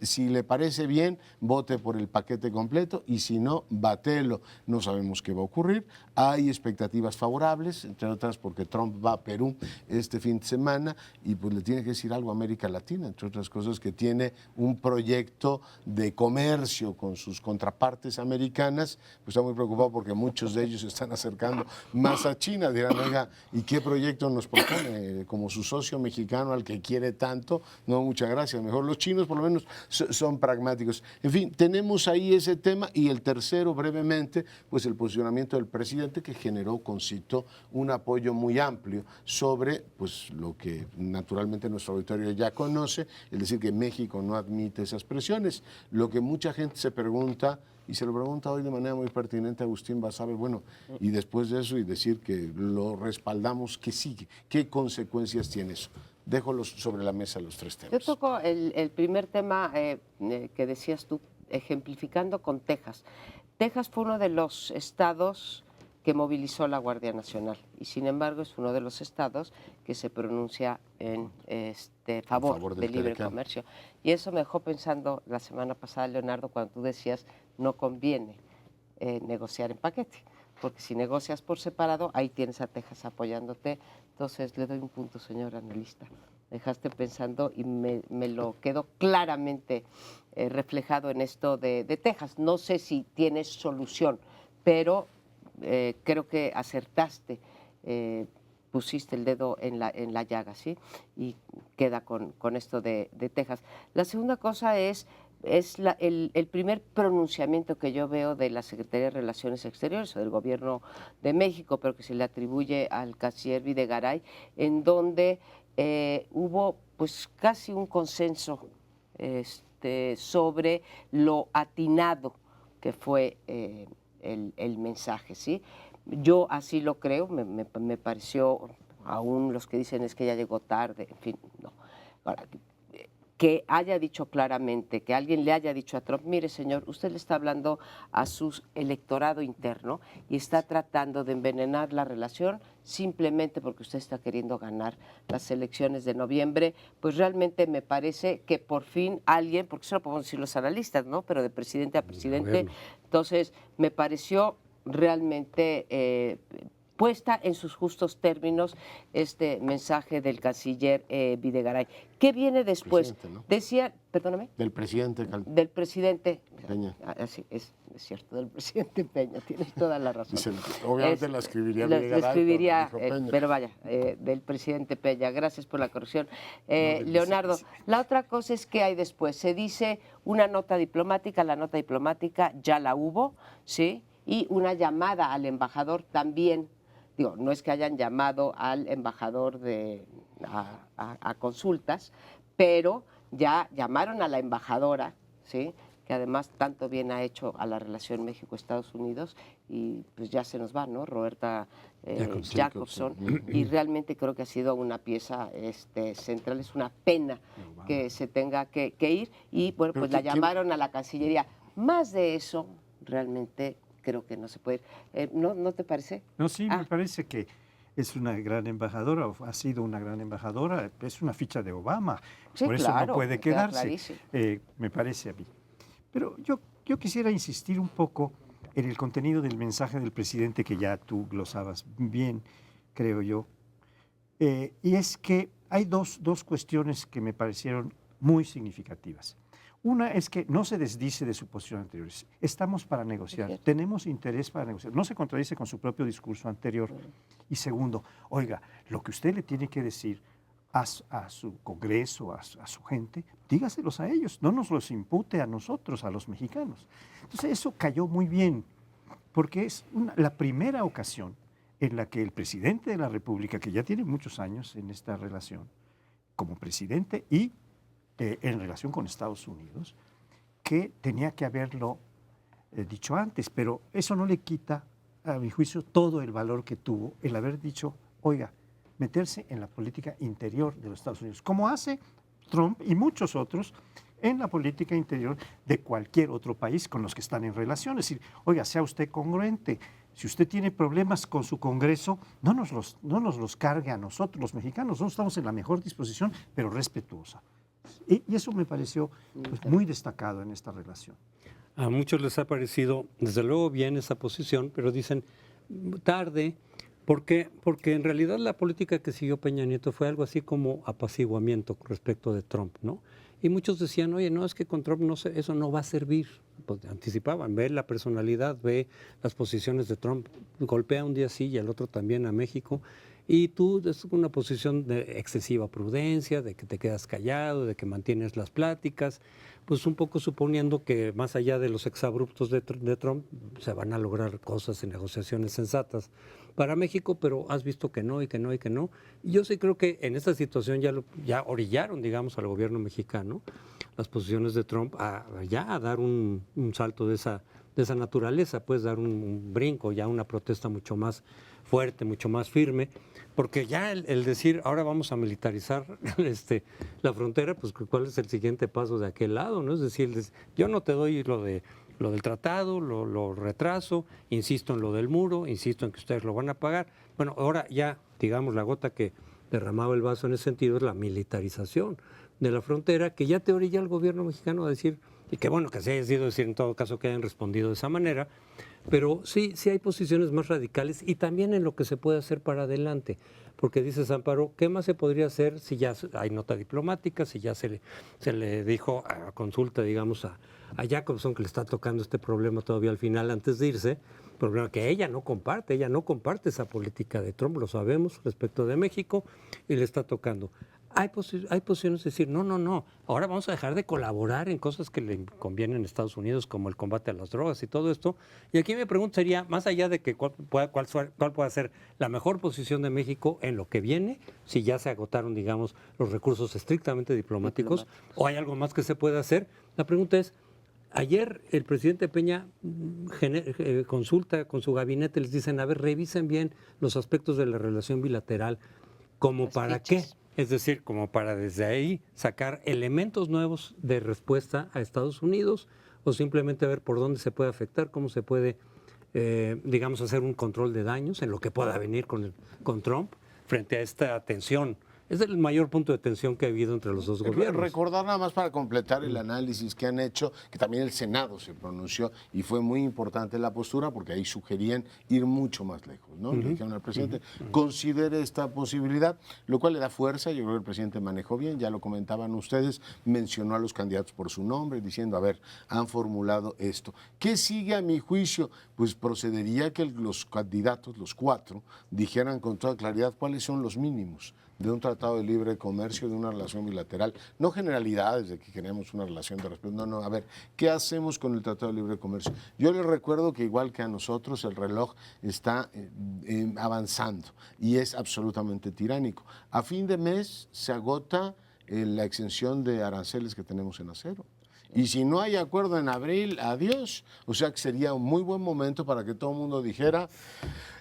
Si le parece bien, vote por el paquete completo, y si no, batelo. No sabemos qué va a ocurrir. Hay expectativas favorables, entre otras porque Trump va a Perú este fin de semana y pues le tiene que decir algo a América Latina, entre otras cosas que tiene un proyecto de comercio con sus contrapartes americanas. Pues está muy preocupado porque muchos de ellos se están acercando más a China. Dirán, oiga, ¿y qué proyecto nos propone como su socio mexicano al que quiere tanto? No, muchas gracias. Mejor los chinos por lo menos son pragmáticos. En fin, tenemos ahí ese tema. tema. Y el tercero, brevemente, pues el posicionamiento del presidente, que generó, concitó un apoyo muy amplio sobre pues lo que naturalmente nuestro auditorio ya conoce, es decir, que México no admite esas presiones. Lo que mucha gente se pregunta, y se lo pregunta hoy de manera muy pertinente a Agustín Basabe, bueno, y después de eso y decir que lo respaldamos, ¿qué sigue? ¿Qué consecuencias tiene eso? Dejo sobre la mesa los tres temas. Yo toco el primer tema que decías tú, ejemplificando con Texas. Texas fue uno de los estados que movilizó la Guardia Nacional y sin embargo es uno de los estados que se pronuncia en favor del libre comercio. Y eso me dejó pensando la semana pasada, Leonardo, cuando tú decías no conviene negociar en paquete, porque si negocias por separado, ahí tienes a Texas apoyándote. Entonces le doy un punto, señor analista. Dejaste pensando y me lo quedó claramente reflejado en esto de Texas. No sé si tienes solución, pero creo que acertaste, pusiste el dedo en la llaga, ¿sí? Y queda con esto de Texas. La segunda cosa es el primer pronunciamiento que yo veo de la Secretaría de Relaciones Exteriores o del Gobierno de México, pero que se le atribuye al canciller Videgaray, en donde hubo pues casi un consenso sobre lo atinado que fue el mensaje, ¿sí? Yo así lo creo, me pareció, aún los que dicen es que ya llegó tarde, en fin, no. Ahora, que haya dicho claramente, que alguien le haya dicho a Trump, mire señor, usted le está hablando a su electorado interno y está tratando de envenenar la relación simplemente porque usted está queriendo ganar las elecciones de noviembre, pues realmente me parece que por fin alguien, porque eso lo podemos decir los analistas, ¿no? Pero de presidente a presidente, entonces me pareció realmente puesta en sus justos términos este mensaje del canciller Videgaray. ¿Qué viene después? ¿No? Decía, perdóname. Del presidente. Del presidente Peña. Sí, es cierto, del presidente Peña, tienes toda la razón. Dicen, obviamente la escribiría Videgaray. La escribiría, pero vaya, del presidente Peña. Gracias por la corrección. Leonardo, la otra cosa es que hay después. Se dice una nota diplomática, la nota diplomática ya la hubo, ¿sí? Y una llamada al embajador también. Digo, no es que hayan llamado al embajador a consultas, pero ya llamaron a la embajadora, ¿sí? Que además tanto bien ha hecho a la relación México-Estados Unidos y pues ya se nos va, ¿no? Roberta Jacobson. Y realmente creo que ha sido una pieza central, es una pena que se tenga que ir y bueno, pues la llamaron a la Cancillería. Más de eso, realmente creo que no se puede ir. ¿No te parece? No, sí, me parece que es una gran embajadora, o ha sido una gran embajadora, es una ficha de Obama, sí, por eso claro, no puede quedarse, me parece a mí. Pero yo quisiera insistir un poco en el contenido del mensaje del presidente que ya tú glosabas bien, creo yo, y es que hay dos cuestiones que me parecieron muy significativas. Una es que no se desdice de su posición anterior. Estamos para negociar, tenemos interés para negociar. No se contradice con su propio discurso anterior. Y segundo, oiga, lo que usted le tiene que decir a su Congreso, a su gente, dígaselos a ellos, no nos los impute a nosotros, a los mexicanos. Entonces eso cayó muy bien, porque es la primera ocasión en la que el presidente de la República, que ya tiene muchos años en esta relación, como presidente y en relación con Estados Unidos, que tenía que haberlo dicho antes, pero eso no le quita, a mi juicio, todo el valor que tuvo el haber dicho, oiga, meterse en la política interior de los Estados Unidos, como hace Trump y muchos otros en la política interior de cualquier otro país con los que están en relación. Es decir, oiga, sea usted congruente. Si usted tiene problemas con su Congreso, no nos los cargue a nosotros, los mexicanos. Nosotros estamos en la mejor disposición, pero respetuosa. Y eso me pareció pues, muy destacado en esta relación. A muchos les ha parecido, desde luego, bien esa posición, pero dicen tarde, porque en realidad la política que siguió Peña Nieto fue algo así como apaciguamiento respecto de Trump, ¿no? Y muchos decían, oye, no, es que con Trump eso no va a servir. Pues anticipaban, ve la personalidad, ve las posiciones de Trump, golpea un día sí y al otro también a México. y tú es una posición de excesiva prudencia, de que te quedas callado, de que mantienes las pláticas, pues un poco suponiendo que más allá de los exabruptos de Trump se van a lograr cosas y negociaciones sensatas para México, pero has visto que no y que no y que no. Y yo sí creo que en esta situación ya orillaron, digamos, al gobierno mexicano las posiciones de Trump a dar un salto de esa naturaleza, pues dar un brinco, ya una protesta mucho más fuerte, mucho más firme, porque ya el decir ahora vamos a militarizar la frontera, pues ¿cuál es el siguiente paso de aquel lado? ¿No? Es decir, yo no te doy lo del tratado, lo retraso, insisto en lo del muro, insisto en que ustedes lo van a pagar. Bueno, ahora ya, digamos, la gota que derramaba el vaso en ese sentido es la militarización de la frontera, que ya te orilla el gobierno mexicano a decir, y qué bueno que se haya sido decir en todo caso que hayan respondido de esa manera, pero sí hay posiciones más radicales y también en lo que se puede hacer para adelante, porque dices, Amparo, ¿qué más se podría hacer si ya hay nota diplomática, si ya se le dijo a consulta, digamos, a Jacobson que le está tocando este problema todavía al final antes de irse, problema que ella no comparte esa política de Trump, lo sabemos, respecto de México, y le está tocando. Hay posiciones de decir, no, ahora vamos a dejar de colaborar en cosas que le convienen a Estados Unidos, como el combate a las drogas y todo esto. Y aquí mi pregunta sería, más allá de que cuál pueda ser la mejor posición de México en lo que viene, si ya se agotaron, digamos, los recursos estrictamente diplomáticos, o hay algo más que se puede hacer, la pregunta es, ayer el presidente Peña consulta con su gabinete, les dicen, a ver, revisen bien los aspectos de la relación bilateral, ¿como para qué? Es decir, como para desde ahí sacar elementos nuevos de respuesta a Estados Unidos o simplemente ver por dónde se puede afectar, cómo se puede, digamos, hacer un control de daños en lo que pueda venir con Trump frente a esta tensión. Es el mayor punto de tensión que ha habido entre los dos gobiernos. Recordar nada más para completar el análisis que han hecho, que también el Senado se pronunció y fue muy importante la postura porque ahí sugerían ir mucho más lejos, ¿no? Le dijeron al presidente, considere esta posibilidad, lo cual le da fuerza, yo creo que el presidente manejó bien, ya lo comentaban ustedes, mencionó a los candidatos por su nombre, diciendo, a ver, han formulado esto. ¿Qué sigue a mi juicio? Pues procedería que los candidatos, los 4, dijeran con toda claridad cuáles son los mínimos de un tratado de libre comercio, de una relación bilateral, no generalidades de que queremos una relación de respeto, no, a ver, ¿qué hacemos con el tratado de libre comercio? Yo les recuerdo que igual que a nosotros el reloj está avanzando y es absolutamente tiránico. A fin de mes se agota la exención de aranceles que tenemos en acero. Y si no hay acuerdo en abril, adiós. O sea que sería un muy buen momento para que todo el mundo dijera,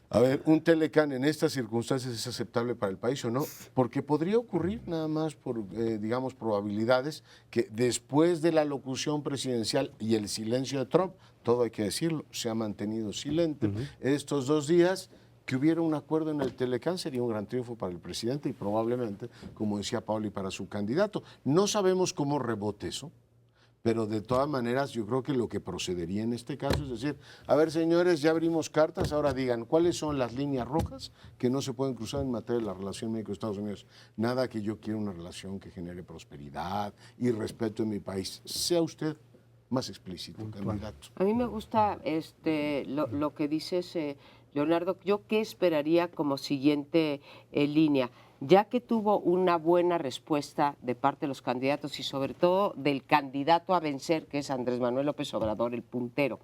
a ver, un Telecán en estas circunstancias es aceptable para el país o no, porque podría ocurrir nada más por, digamos, probabilidades que después de la locución presidencial y el silencio de Trump, todo hay que decirlo, se ha mantenido silente estos 2 días, que hubiera un acuerdo en el Telecán sería un gran triunfo para el presidente y probablemente, como decía Pauli, para su candidato. No sabemos cómo rebote eso. Pero de todas maneras yo creo que lo que procedería en este caso es decir, a ver señores, ya abrimos cartas, ahora digan cuáles son las líneas rojas que no se pueden cruzar en materia de la relación México-Estados Unidos. Nada que yo quiera una relación que genere prosperidad y respeto en mi país. Sea usted más explícito, candidato. A mí me gusta lo que dices, Leonardo. ¿Yo qué esperaría como siguiente línea? Ya que tuvo una buena respuesta de parte de los candidatos y sobre todo del candidato a vencer, que es Andrés Manuel López Obrador, el puntero,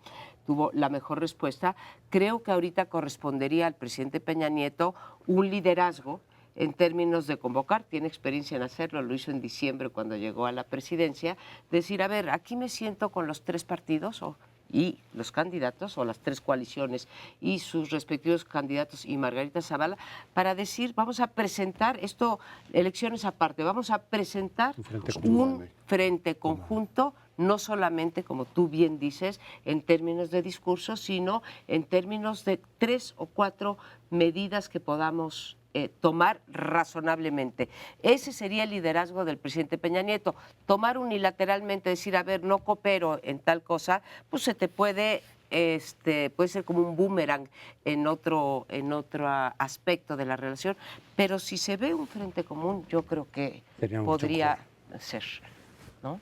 tuvo la mejor respuesta, creo que ahorita correspondería al presidente Peña Nieto un liderazgo en términos de convocar, tiene experiencia en hacerlo, lo hizo en diciembre cuando llegó a la presidencia, decir, a ver, aquí me siento con los 3 partidos y los candidatos o las 3 coaliciones y sus respectivos candidatos y Margarita Zavala para decir, vamos a presentar esto, elecciones aparte, vamos a presentar un frente conjunto, no solamente, como tú bien dices, en términos de discurso, sino en términos de 3 o 4 medidas que podamos tomar razonablemente. Ese sería el liderazgo del presidente Peña Nieto. Tomar unilateralmente, decir, a ver, no coopero en tal cosa, pues se te puede ser como un boomerang en otro aspecto de la relación, pero si se ve un frente común, yo creo que podría ser, ¿no?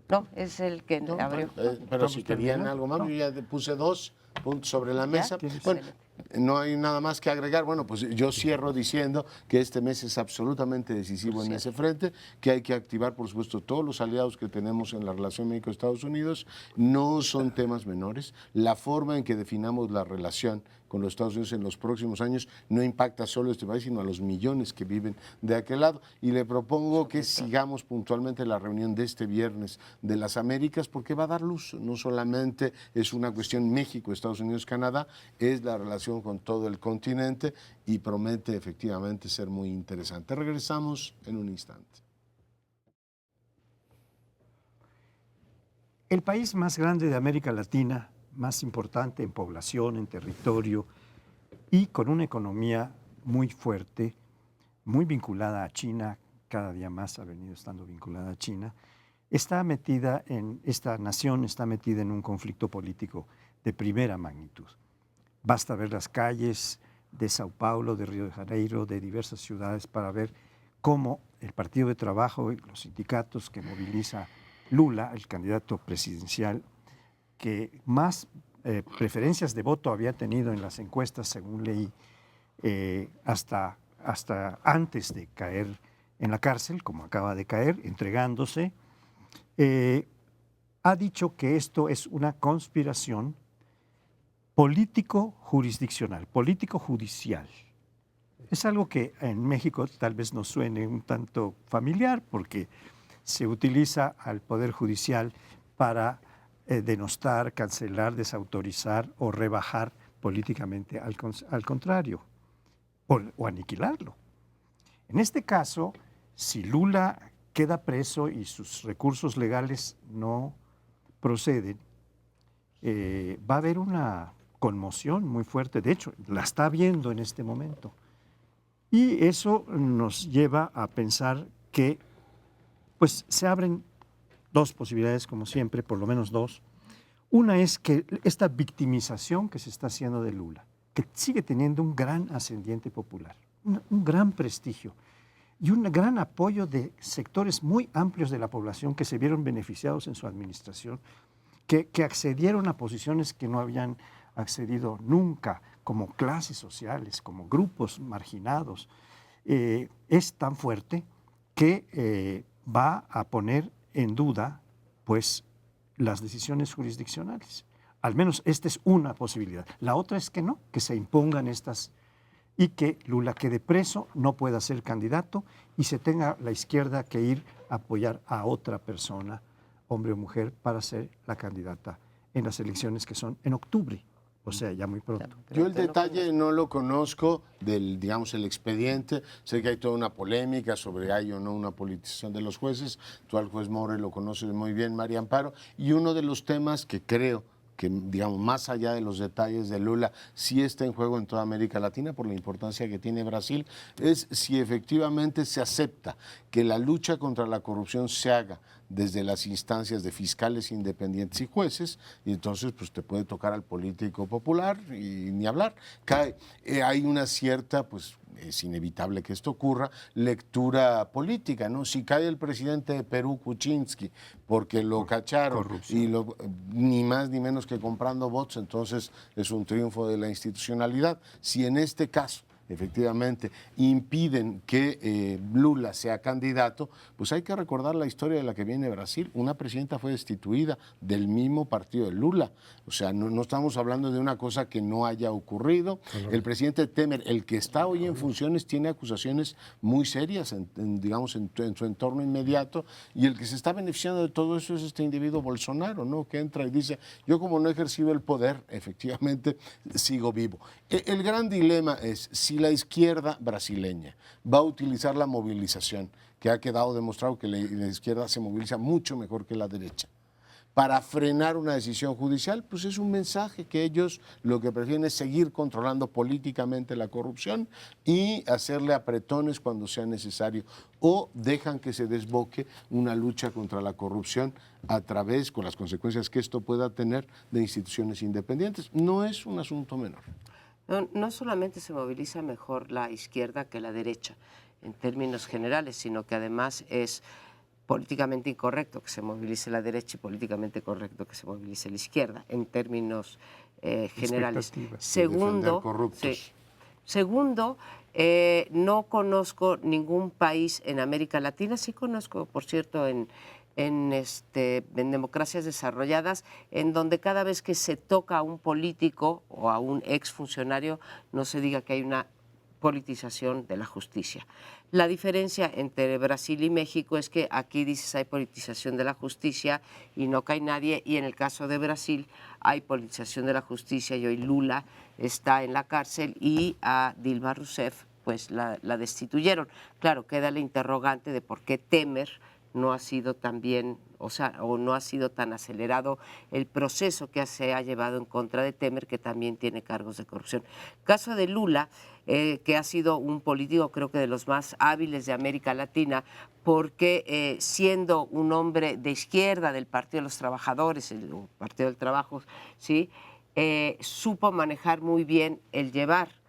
No, es el que abrió. Pero si querían algo más, yo ya puse 2 puntos sobre la mesa. Bueno, No hay nada más que agregar. Bueno, pues yo cierro diciendo que este mes es absolutamente decisivo en ese frente, que hay que activar, por supuesto, todos los aliados que tenemos en la relación México-Estados Unidos. No son temas menores. La forma en que definamos la relación con los Estados Unidos en los próximos años no impacta solo a este país, sino a los millones que viven de aquel lado. Y le propongo que sigamos puntualmente la reunión de este viernes de las Américas, porque va a dar luz. No solamente es una cuestión México, Estados Unidos, Canadá, es la relación con todo el continente y promete efectivamente ser muy interesante. Regresamos en un instante. El país más grande de América Latina, más importante en población, en territorio y con una economía muy fuerte, muy vinculada a China, cada día más ha venido estando vinculada a China, esta nación está metida en un conflicto político de primera magnitud. Basta ver las calles de Sao Paulo, de Río de Janeiro, de diversas ciudades para ver cómo el Partido de Trabajo y los sindicatos que moviliza Lula, el candidato presidencial, que más preferencias de voto había tenido en las encuestas, según leí, hasta antes de caer en la cárcel, como acaba de caer, entregándose, ha dicho que esto es una conspiración político-jurisdiccional, político-judicial. Es algo que en México tal vez nos suene un tanto familiar porque se utiliza al Poder Judicial para denostar, cancelar, desautorizar o rebajar políticamente al contrario, o aniquilarlo. En este caso, si Lula queda preso y sus recursos legales no proceden, va a haber una conmoción muy fuerte. De hecho, la está viendo en este momento. Y eso nos lleva a pensar que pues, se abren dos posibilidades, como siempre, por lo menos dos. Una es que esta victimización que se está haciendo de Lula, que sigue teniendo un gran ascendiente popular, un gran prestigio y un gran apoyo de sectores muy amplios de la población que se vieron beneficiados en su administración, que accedieron a posiciones que no habían accedido nunca, como clases sociales, como grupos marginados, es tan fuerte que va a poner en duda, pues, las decisiones jurisdiccionales. Al menos esta es una posibilidad. La otra es que no, que se impongan estas y que Lula quede preso, no pueda ser candidato y se tenga la izquierda que ir a apoyar a otra persona, hombre o mujer, para ser la candidata en las elecciones que son en octubre. O sea, ya muy pronto. Yo el detalle no lo conozco del, digamos, el expediente. Sé que hay toda una polémica sobre hay o no una politización de los jueces. Tú al juez More lo conoces muy bien, María Amparo. Y uno de los temas que creo que, digamos, más allá de los detalles de Lula, sí está en juego en toda América Latina por la importancia que tiene Brasil, es si efectivamente se acepta que la lucha contra la corrupción se haga desde las instancias de fiscales independientes y jueces, y entonces pues te puede tocar al político popular y ni hablar. Hay una cierta, pues es inevitable que esto ocurra, lectura política, ¿no? Si cae el presidente de Perú, Kuczynski, porque lo cacharon y ni más ni menos que comprando votos, entonces es un triunfo de la institucionalidad. Si en este caso efectivamente impiden que Lula sea candidato, pues hay que recordar la historia de la que viene Brasil. Una presidenta fue destituida del mismo partido de Lula. O sea, no estamos hablando de una cosa que no haya ocurrido. El presidente Temer, el que está hoy en funciones, tiene acusaciones muy serias, digamos, en su entorno inmediato, y el que se está beneficiando de todo eso es este individuo Bolsonaro, ¿no? Que entra y dice, yo como no he ejercido el poder, efectivamente sigo vivo. El gran dilema es si la izquierda brasileña va a utilizar la movilización, que ha quedado demostrado que la izquierda se moviliza mucho mejor que la derecha, para frenar una decisión judicial, pues es un mensaje que ellos lo que prefieren es seguir controlando políticamente la corrupción y hacerle apretones cuando sea necesario, o dejan que se desboque una lucha contra la corrupción a través, con las consecuencias que esto pueda tener, de instituciones independientes. No es un asunto menor. No solamente se moviliza mejor la izquierda que la derecha en términos generales, sino que además es políticamente incorrecto que se movilice la derecha y políticamente correcto que se movilice la izquierda en términos generales. Expectativas. Segundo, Defender corruptos. sí. Segundo, no conozco ningún país en América Latina, sí conozco, por cierto, en democracias desarrolladas, en donde cada vez que se toca a un político o a un exfuncionario, no se diga que hay una politización de la justicia. La diferencia entre Brasil y México es que aquí dices hay politización de la justicia y no cae nadie, y en el caso de Brasil hay politización de la justicia y hoy Lula está en la cárcel y a Dilma Rousseff pues la destituyeron. Claro, queda la interrogante de por qué Temer no ha sido tan bien, o no ha sido tan acelerado el proceso que se ha llevado en contra de Temer, que también tiene cargos de corrupción. Caso de Lula, que ha sido un político creo que de los más hábiles de América Latina, porque siendo un hombre de izquierda del Partido de los Trabajadores, el Partido del Trabajo, ¿sí? Supo manejar muy bien el llevar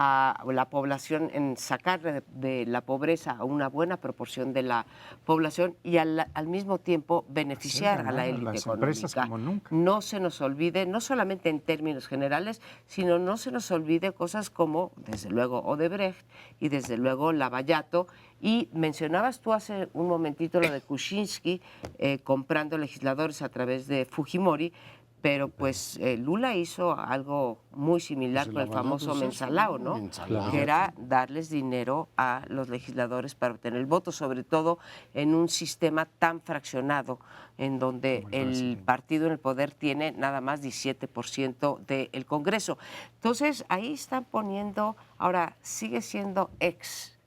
a la población, en sacar de la pobreza a una buena proporción de la población y al mismo tiempo beneficiar a la élite las económica. empresas como nunca. No se nos olvide, no solamente en términos generales, sino no se nos olvide cosas como, desde luego, Odebrecht y desde luego Lavallato. Y mencionabas tú hace un momentito lo de Kuczynski comprando legisladores a través de Fujimori, pero pues Lula hizo algo muy similar Pues con el famoso Mensalao, ¿no? Mensalao. Que era darles dinero a los legisladores para obtener el voto, sobre todo en un sistema tan fraccionado, en donde el partido en el poder tiene nada más 17% del Congreso. Entonces, ahí están poniendo, ahora sigue siendo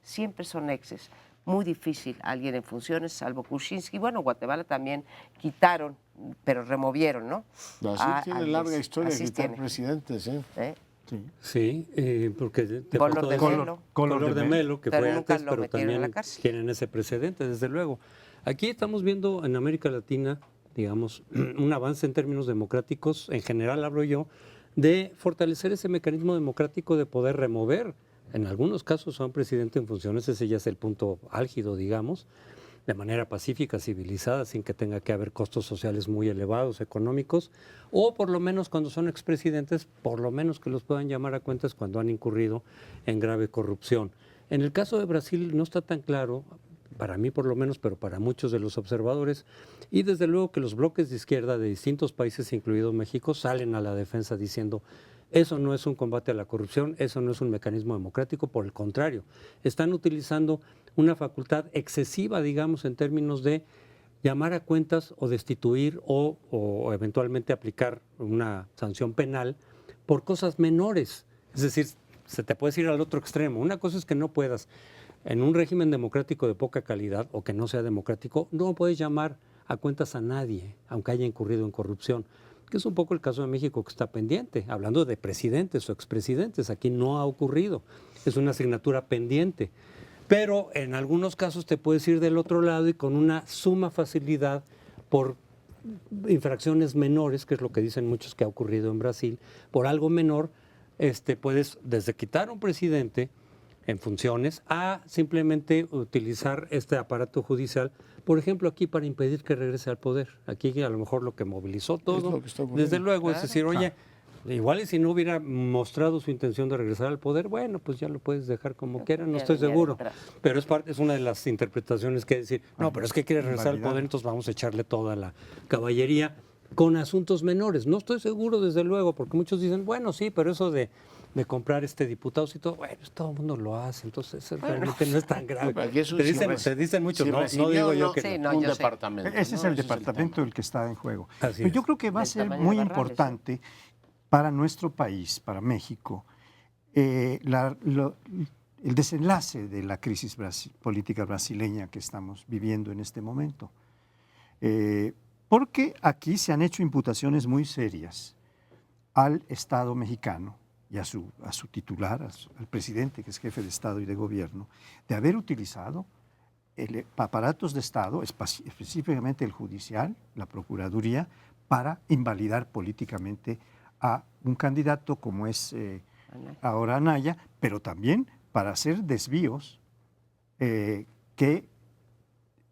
siempre son exes. Muy difícil alguien en funciones, salvo Kuczynski. Bueno, Guatemala también quitaron, pero removieron, ¿no? Brasil tiene larga historia de así quitar tiene. presidentes, ¿eh? Sí, porque te Collor faltó de decir Mello. Collor de Mello, que Pero fue nunca antes, lo pero metieron a la también cárcel. tienen ese precedente, desde luego. Aquí estamos viendo en América Latina, digamos, un avance en términos democráticos, en general hablo yo, de fortalecer ese mecanismo democrático de poder remover, en algunos casos a un presidente en funciones, ese ya es el punto álgido, digamos, de manera pacífica, civilizada, sin que tenga que haber costos sociales muy elevados, económicos, o por lo menos cuando son expresidentes, por lo menos que los puedan llamar a cuentas cuando han incurrido en grave corrupción. En el caso de Brasil no está tan claro, para mí por lo menos, pero para muchos de los observadores, y desde luego que los bloques de izquierda de distintos países, incluido México, salen a la defensa diciendo eso no es un combate a la corrupción, eso no es un mecanismo democrático, por el contrario, están utilizando una facultad excesiva, digamos, en términos de llamar a cuentas o destituir o eventualmente aplicar una sanción penal por cosas menores. Es decir, se te puede ir al otro extremo. Una cosa es que no puedas, en un régimen democrático de poca calidad o que no sea democrático, no puedes llamar a cuentas a nadie, aunque haya incurrido en corrupción, que es un poco el caso de México que está pendiente, hablando de presidentes o expresidentes. Aquí no ha ocurrido, es una asignatura pendiente. Pero en algunos casos te puedes ir del otro lado y con una suma facilidad por infracciones menores, que es lo que dicen muchos que ha ocurrido en Brasil, por algo menor, puedes desde quitar a un presidente en funciones a simplemente utilizar este aparato judicial, por ejemplo, aquí para impedir que regrese al poder. Aquí a lo mejor lo que movilizó todo, lo que está ocurriendo. desde luego, Claro, es decir, oye, igual y si no hubiera mostrado su intención de regresar al poder, bueno, pues ya lo puedes dejar como quieras, no ya estoy venía de seguro. atrás. Pero es una de las interpretaciones que decir, no, pero es que quiere regresar al invalidar. poder, entonces vamos a echarle toda la caballería con asuntos menores. No estoy seguro, desde luego, porque muchos dicen, bueno, sí, pero eso de comprar diputados y todo, bueno, todo el mundo lo hace, entonces realmente no es tan grave. Aquí es un Te dicen muchos, si no recibió digo yo no, que Sí, no. no, un yo sé. departamento. Ese es ¿no? el departamento tema. el que está en juego. Así Pero yo es. creo que va a Del ser tamaño muy de Barrales, importante para nuestro país, para México, el desenlace de la crisis política brasileña que estamos viviendo en este momento. Porque aquí se han hecho imputaciones muy serias al Estado mexicano y a su titular, al presidente, que es jefe de Estado y de gobierno, de haber utilizado aparatos de Estado, específicamente el judicial, la Procuraduría, para invalidar políticamente a un candidato como es ahora Anaya, pero también para hacer desvíos que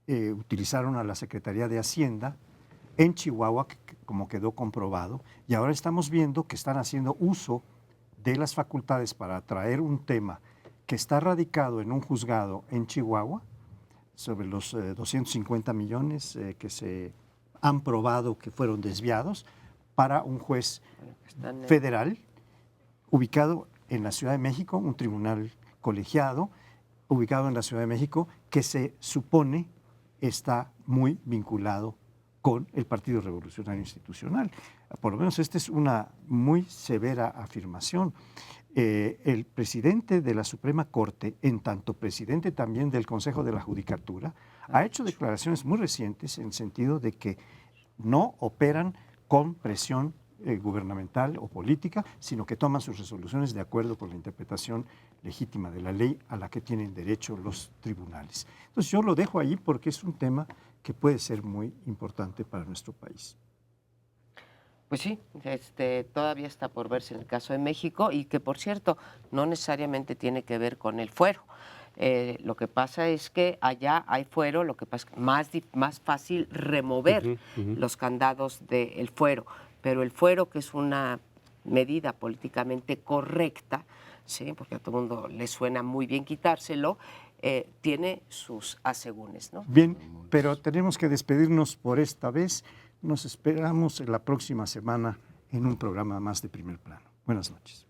utilizaron a la Secretaría de Hacienda en Chihuahua como quedó comprobado, y ahora estamos viendo que están haciendo uso de las facultades para traer un tema que está radicado en un juzgado en Chihuahua, sobre los 250 millones que se han probado que fueron desviados, para un juez federal ubicado en la Ciudad de México, un tribunal colegiado ubicado en la Ciudad de México, que se supone está muy vinculado con el Partido Revolucionario Institucional. Por lo menos esta es una muy severa afirmación. El presidente de la Suprema Corte, en tanto presidente también del Consejo de la Judicatura, ha hecho declaraciones muy recientes en el sentido de que no operan con presión gubernamental o política, sino que toman sus resoluciones de acuerdo con la interpretación legítima de la ley a la que tienen derecho los tribunales. Entonces yo lo dejo ahí porque es un tema que puede ser muy importante para nuestro país. Pues sí, todavía está por verse en el caso de México y que, por cierto, no necesariamente tiene que ver con el fuero. Lo que pasa es que allá hay fuero, lo que pasa es que más fácil remover los candados del fuero, pero el fuero, que es una medida políticamente correcta, ¿sí? Porque a todo el mundo le suena muy bien quitárselo, tiene sus asegúnes, ¿no? Bien, pero tenemos que despedirnos por esta vez. Nos esperamos en la próxima semana en un programa más de Primer Plano. Buenas noches.